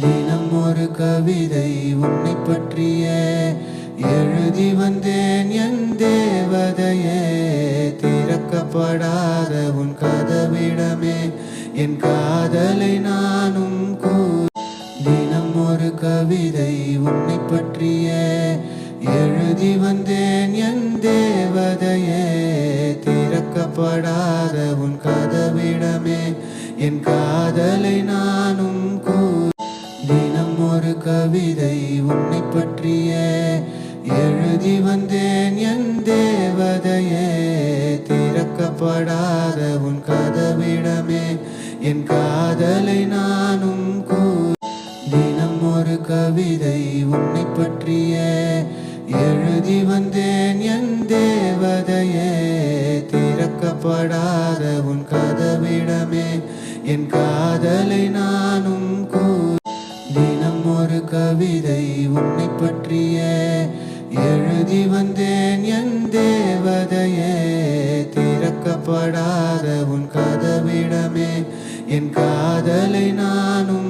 தினம் ஒரு கவிதை உன்னை பற்றிய எழுதி வந்தேன் என் தேவதையே. திறக்கப்படாத உன் கதவிடமே என் காதலை நானும் தினம் ஒரு கவிதை உன்னை பற்றிய எழுதி வந்தேன் என் தேவதையே. திறக்கப்படாத உன் கதவிடமே என் காதலை நானும் தினம் ஒரு கவிதை உன்னை பற்றிய எழுதி வந்தேன் என் தேவதையே. திறக்கப்படாத உன் கதவிடமே என் காதலை நானும் தினம் ஒரு கவிதை உன்னை பற்றிய எழுதி வந்தேன் என் தேவதையே. திறக்கப்படாத உன் கதவிடமே என் காதலை நானும் தினம் ஒரு கவிதை உன்னை பற்றிய எழுதி வந்தேன் என் தேவதையே. திறக்கப்படாத உன் கதவிடமே என் காதலை நானும்